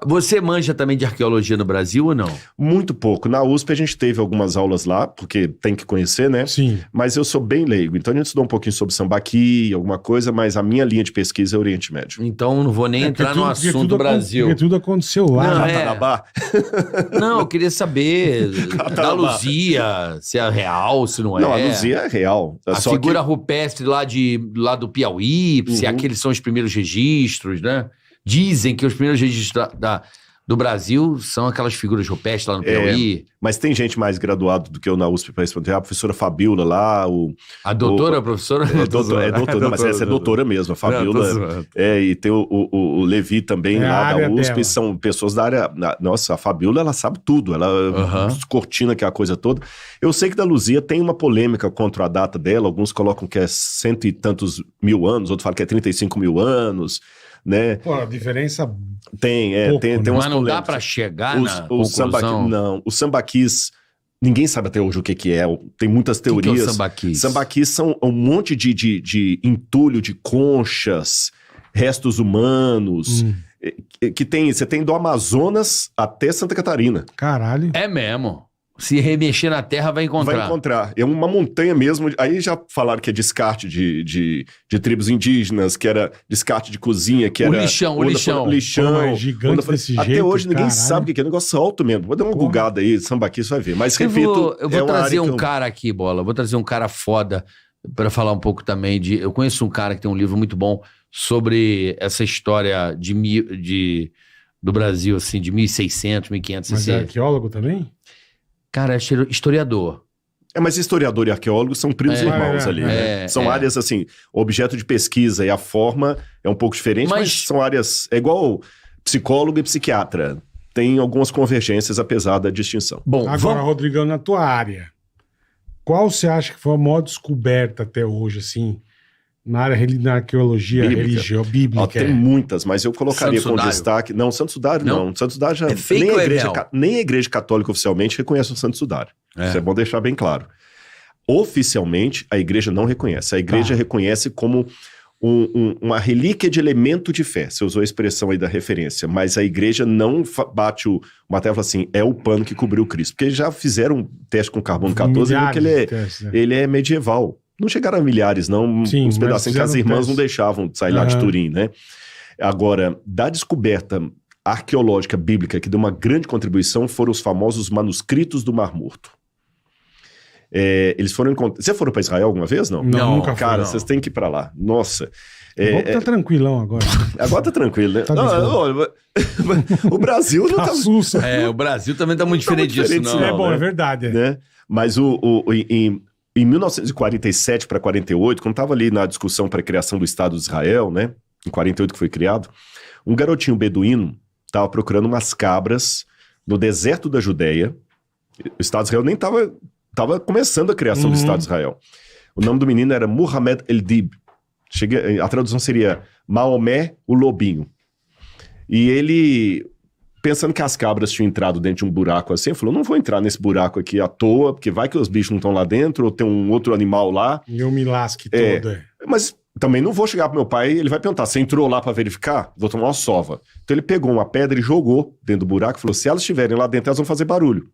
Você manja também de arqueologia no Brasil ou não? Muito pouco. Na USP a gente teve algumas aulas lá, porque tem que conhecer, né? Sim. Mas eu sou bem leigo. Então a gente estudou um pouquinho sobre Sambaqui, alguma coisa, mas a minha linha de pesquisa é Oriente Médio. Então não vou nem entrar no assunto Brasil. Porque tudo aconteceu lá. Não, né? Catanabá? Não, eu queria saber da Luzia, se é real, se não é. Não, a Luzia é real. A Só figura rupestre lá do Piauí, se aqueles são os primeiros registros, né? Dizem que os primeiros registros do Brasil são aquelas figuras rupestres lá no Piauí. Mas tem gente mais graduado do que eu na USP para responder. A professora Fabiola lá, A doutora, a professora? É doutora, mas essa é doutora mesmo, a Fabiola. E tem o Levi também lá da USP, dela. São pessoas da área... Nossa, a Fabiola, ela sabe tudo, ela descortina que é a coisa toda. Eu sei que da Luzia tem uma polêmica contra a data dela, alguns colocam que é 100 e tantos mil anos, outros falam que é 35 mil anos, né? Pô, a diferença... Tem umas mas não polêmicas. dá pra chegar na conclusão? Não, os sambaquis, ninguém sabe até hoje o que é, tem muitas teorias. O que é o sambaquis? Sambaquis são um monte de entulho de conchas, restos humanos, que você tem do Amazonas até Santa Catarina. Caralho. É mesmo. Se remexer na terra, vai encontrar. Vai encontrar. É uma montanha mesmo. Aí já falaram que é descarte de tribos indígenas, que era descarte de cozinha, que era... O lixão. Pô, é gigante desse Até jeito, hoje ninguém caralho. sabe o que é. Negócio alto mesmo. Vou dar uma bugada aí, Sambaqui, você vai ver. Mas, repito... Eu vou trazer um cara aqui, Bola. Vou trazer um cara foda para falar um pouco também de... Eu conheço um cara que tem um livro muito bom sobre essa história do Brasil, assim, de 1600, 1500. Mas é arqueólogo também? Cara, é historiador. Mas historiador e arqueólogo são primos irmãos ali, né? São áreas, assim, objeto de pesquisa e a forma é um pouco diferente, mas são áreas... É igual psicólogo e psiquiatra. Tem algumas convergências, apesar da distinção. Bom, agora, Rodrigão, na tua área, qual você acha que foi a maior descoberta até hoje, assim, na área na arqueologia bíblica? Tem muitas, mas eu colocaria Santo com destaque... Não, Santo Sudário não. Santo Sudário já... É fake ou é real? Nem a Igreja Católica oficialmente reconhece o Santo Sudário. Isso é bom deixar bem claro. Oficialmente, a Igreja não reconhece. A Igreja reconhece como uma relíquia de elemento de fé. Você usou a expressão aí da referência, mas a Igreja não bate o martelo e fala assim, é o pano que cobriu Cristo. Porque já fizeram um teste com carbono 14 e viram que ele é medieval. Não chegaram a milhares, não. Sim, uns pedacinhos que as irmãs não deixavam sair lá de Turim, né? Agora, da descoberta arqueológica bíblica que deu uma grande contribuição foram os famosos manuscritos do Mar Morto. Eles foram encontrados... Você foram para Israel alguma vez, não? Não, nunca fui. Cara, vocês têm que ir para lá. Nossa. Tá tranquilão agora. Agora tá tranquilo, né? Tá o Brasil não tá... Sussa. O Brasil também tá muito diferente disso, não. É bom, né? é verdade. Né? Mas em 1947 para 48, quando estava ali na discussão para a criação do Estado de Israel, né? Em 48 que foi criado, um garotinho beduíno estava procurando umas cabras no deserto da Judéia. O Estado de Israel nem estava começando a criação do Estado de Israel. O nome do menino era Muhammad El-Dib. A tradução seria Maomé, o Lobinho. E ele... pensando que as cabras tinham entrado dentro de um buraco assim, falou, não vou entrar nesse buraco aqui à toa, porque vai que os bichos não estão lá dentro, ou tem um outro animal lá. E eu me lasque todo. Mas também não vou chegar pro meu pai, ele vai perguntar, você entrou lá pra verificar? Vou tomar uma sova. Então ele pegou uma pedra e jogou dentro do buraco, e falou, se elas estiverem lá dentro, elas vão fazer barulho.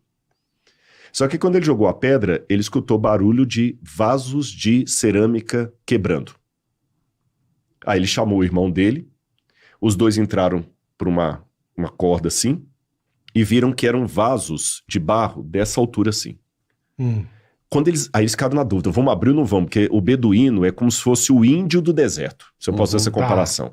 Só que quando ele jogou a pedra, ele escutou barulho de vasos de cerâmica quebrando. Aí ele chamou o irmão dele, os dois entraram por uma corda assim, e viram que eram vasos de barro dessa altura assim. Aí eles ficaram na dúvida, vamos abrir ou não vamos? Porque o beduíno é como se fosse o índio do deserto, se eu posso fazer essa comparação.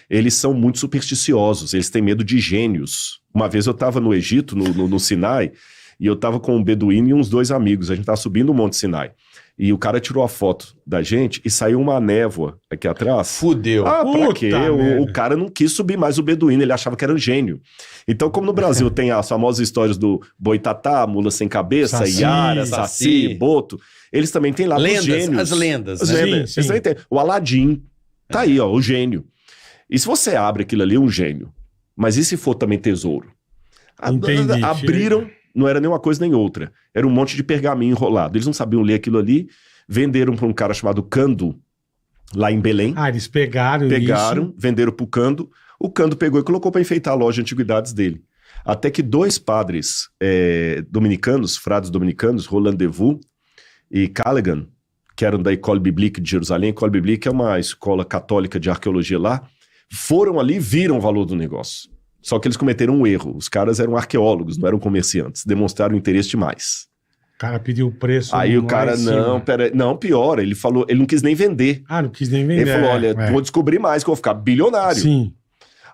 Eles são muito supersticiosos, eles têm medo de gênios. Uma vez eu estava no Egito, no Sinai, e eu estava com um beduíno e uns 2 amigos, a gente estava subindo o Monte Sinai. E o cara tirou a foto da gente e saiu uma névoa aqui atrás. Fudeu. Pra quê? O cara não quis subir mais o beduíno, ele achava que era um gênio. Então, como no Brasil tem as famosas histórias do boitatá, mula sem cabeça, Iara, Saci, Boto, eles também têm lá os gênios. As lendas. As lendas. Eles também têm. O Aladim, tá aí, ó, o gênio. E se você abre aquilo ali, é um gênio. Mas e se for também tesouro? Entendi. Abriram... Não era nem uma coisa nem outra. Era um monte de pergaminho enrolado. Eles não sabiam ler aquilo ali. Venderam para um cara chamado Cando, lá em Belém. Eles pegaram isso. Venderam pro Cando. O Cando pegou e colocou para enfeitar a loja de antiguidades dele. Até que 2 padres dominicanos, frades dominicanos, Roland Devou e Callaghan, que eram da École Biblique de Jerusalém. École Biblique é uma escola católica de arqueologia lá. Foram ali e viram o valor do negócio. Só que eles cometeram um erro. Os caras eram arqueólogos, não eram comerciantes. Demonstraram interesse demais. O cara pediu o preço. Aí o cara, não, pior. Ele falou, ele não quis nem vender. Ah, não quis nem vender. Ele falou, olha, vou descobrir mais, que eu vou ficar bilionário. Sim.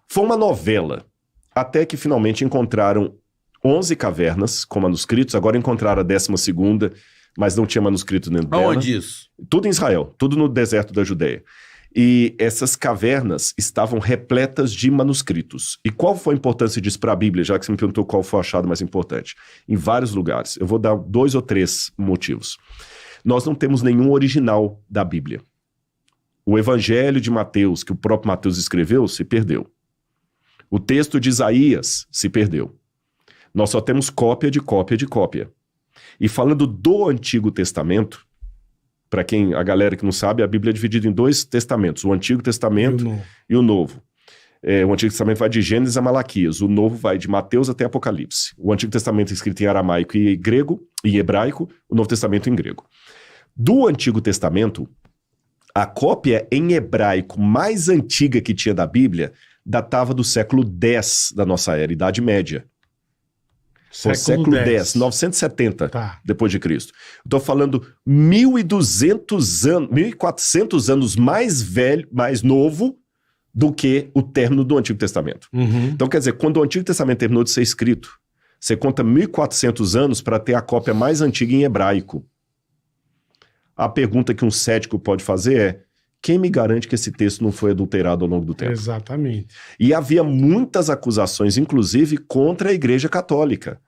Foi uma novela. Até que finalmente encontraram 11 cavernas com manuscritos. Agora encontraram a 12ª, mas não tinha manuscrito dentro dela. Aonde isso? Tudo em Israel, tudo no deserto da Judéia. E essas cavernas estavam repletas de manuscritos. E qual foi a importância disso para a Bíblia, já que você me perguntou qual foi o achado mais importante? Em vários lugares. Eu vou dar 2 ou 3 motivos. Nós não temos nenhum original da Bíblia. O Evangelho de Mateus, que o próprio Mateus escreveu, se perdeu. O texto de Isaías se perdeu. Nós só temos cópia de cópia de cópia. E falando do Antigo Testamento, para a galera que não sabe, a Bíblia é dividida em 2 testamentos, o Antigo Testamento e o Novo. O Antigo Testamento vai de Gênesis a Malaquias, o Novo vai de Mateus até Apocalipse. O Antigo Testamento é escrito em aramaico e grego, e hebraico, o Novo Testamento em grego. Do Antigo Testamento, a cópia em hebraico mais antiga que tinha da Bíblia datava do século X da nossa era, Idade Média. Foi século X, 970 depois de Cristo. Estou falando 1.200 anos, 1.400 anos mais velho, mais novo do que o término do Antigo Testamento. Uhum. Então, quer dizer, quando o Antigo Testamento terminou de ser escrito, você conta 1.400 anos para ter a cópia mais antiga em hebraico. A pergunta que um cético pode fazer é: quem me garante que esse texto não foi adulterado ao longo do tempo? Exatamente. E havia muitas acusações, inclusive, contra a Igreja Católica.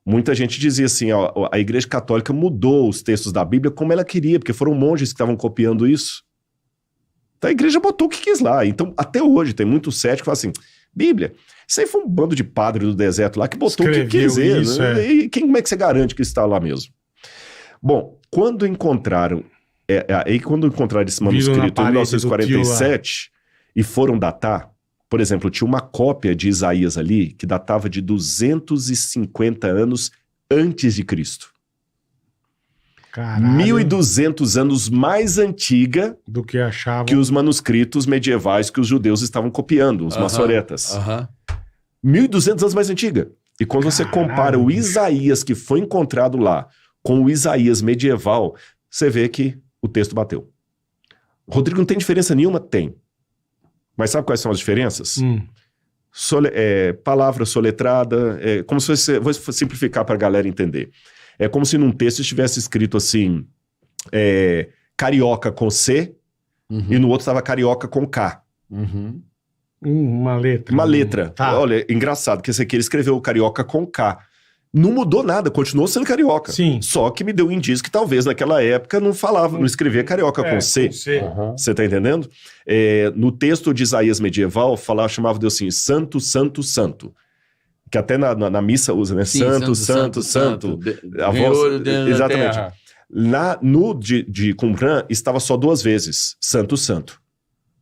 Muita gente dizia assim, ó, a Igreja Católica mudou os textos da Bíblia como ela queria, porque foram monges que estavam copiando isso. Então a Igreja botou o que quis lá. Então, até hoje, tem muito cético que fala assim, Bíblia, isso aí foi um bando de padre do deserto lá que botou o que quiser. Isso, né? E como é que você garante que está lá mesmo? Bom, quando encontraram esse manuscrito em 1947 e foram datar, por exemplo, tinha uma cópia de Isaías ali que datava de 250 anos antes de Cristo. Caralho. 1.200 anos mais antiga do que achavam que os manuscritos medievais que os judeus estavam copiando, os maçoretas. 1.200 anos mais antiga. E quando você compara o Isaías que foi encontrado lá com o Isaías medieval, você vê que o texto bateu. Rodrigo, não tem diferença nenhuma? Tem. Mas sabe quais são as diferenças? Palavra soletrada, como se fosse, vou simplificar para a galera entender. É como se num texto estivesse escrito assim, carioca com C, e no outro estava carioca com K. Uma letra. Uma letra. Tá. Olha, engraçado, que esse aqui ele escreveu carioca com K. Não mudou nada, continuou sendo carioca. Sim. Só que me deu um indício que talvez naquela época não escrevia carioca com C. Você tá entendendo? No texto de Isaías medieval, chamava Deus assim, santo, santo, santo. Que até na missa usa, né? Sim, santo. A voz, exatamente. No de Qumran estava só 2 vezes, santo, santo.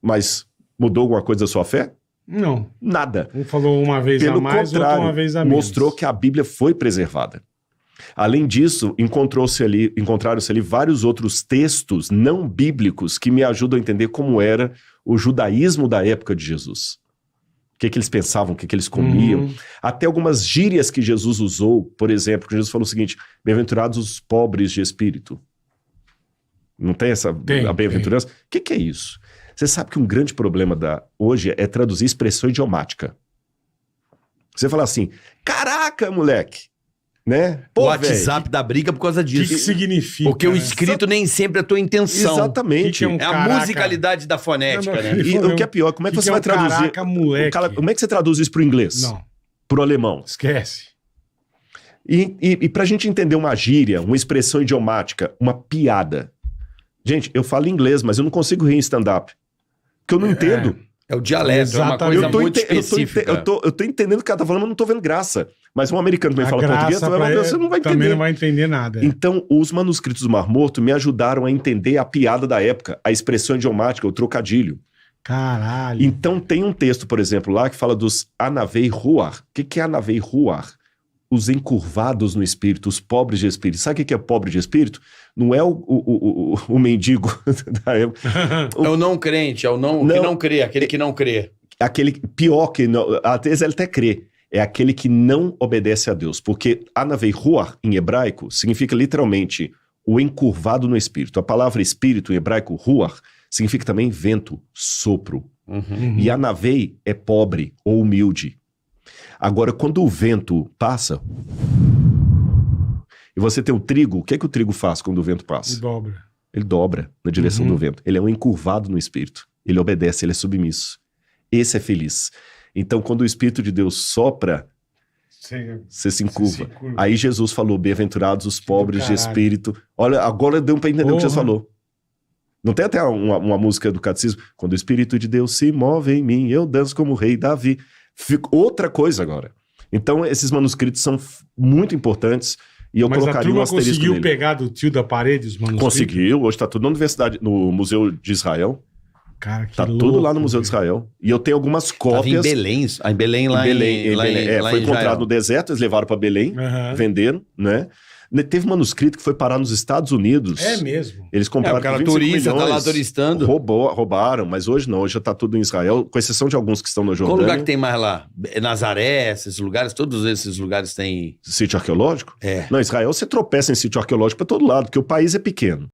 Mas mudou alguma coisa da sua fé? Não. Nada. Um falou uma vez a mais, outro uma vez a menos. Mostrou que a Bíblia foi preservada. Além disso, encontraram-se ali vários outros textos não bíblicos que me ajudam a entender como era o judaísmo da época de Jesus. O que eles pensavam, o que eles comiam. Até algumas gírias que Jesus usou, por exemplo, que Jesus falou o seguinte, bem-aventurados os pobres de espírito. Não tem essa bem-aventurança? O que é isso? Você sabe que um grande problema hoje é traduzir expressão idiomática. Você fala assim, caraca, moleque, né? Pô, o WhatsApp dá briga por causa disso. O que significa? Porque o escrito nem sempre é a tua intenção. Exatamente. É a musicalidade da fonética, né? E o que é pior, como é que você vai traduzir? Caraca, moleque. Como é que você traduz isso pro inglês? Não. Pro alemão? Esquece. E pra gente entender uma gíria, uma expressão idiomática, uma piada. Gente, eu falo inglês, mas eu não consigo rir em stand-up. Porque eu não entendo. É o dialeto, é uma coisa muito específica. Eu tô entendendo o que o cara tá falando, mas não tô vendo graça. Mas um americano que fala português, você não vai entender. Também não vai entender nada. Então, os manuscritos do Mar Morto me ajudaram a entender a piada da época, a expressão idiomática, o trocadilho. Caralho. Então tem um texto, por exemplo, lá que fala dos Anavei Ruar. O que é Anavei Ruar? Os encurvados no espírito, os pobres de espírito. Sabe o que é pobre de espírito? Não é o mendigo da época. É o não crente, é o que não crê, aquele que não crê. Aquele pior que não, às vezes ele até crê. É aquele que não obedece a Deus. Porque Anavei Ruar, em hebraico, significa literalmente o encurvado no espírito. A palavra espírito, em hebraico, Ruar, significa também vento, sopro. E Anavei é pobre ou humilde. Agora, quando o vento passa, e você tem o trigo, o que o trigo faz quando o vento passa? E dobra. Ele dobra na direção do vento. Ele é um encurvado no espírito. Ele obedece, ele é submisso. Esse é feliz. Então, quando o Espírito de Deus sopra, você se encurva. Aí Jesus falou, bem-aventurados os pobres de espírito. Olha, agora deu para entender o que Jesus falou. Não tem até uma música do catecismo? Quando o Espírito de Deus se move em mim, eu danço como o rei Davi. Outra coisa agora. Então, esses manuscritos são muito importantes e eu colocaria um asterisco conseguiu nele. Pegar do tio da parede os manuscritos? Conseguiu. Hoje está tudo na universidade, no Museu de Israel. Cara, que Tá louco, tudo lá no Museu de Israel. E eu tenho algumas cópias. Tava em Belém, em Belém, lá em Belém. Foi encontrado no deserto, eles levaram para Belém, venderam, né? Teve manuscrito que foi parar nos Estados Unidos. É mesmo. Eles compraram o cara por 25 turista, milhões, tá lá turistando. Roubaram, mas hoje não, hoje já tá tudo em Israel, com exceção de alguns que estão na Qual Jordânia. lugar que tem mais lá? Nazaré, esses lugares, todos esses lugares têm... Sítio arqueológico? É. Não, Israel você tropeça em sítio arqueológico para todo lado, porque o país é pequeno.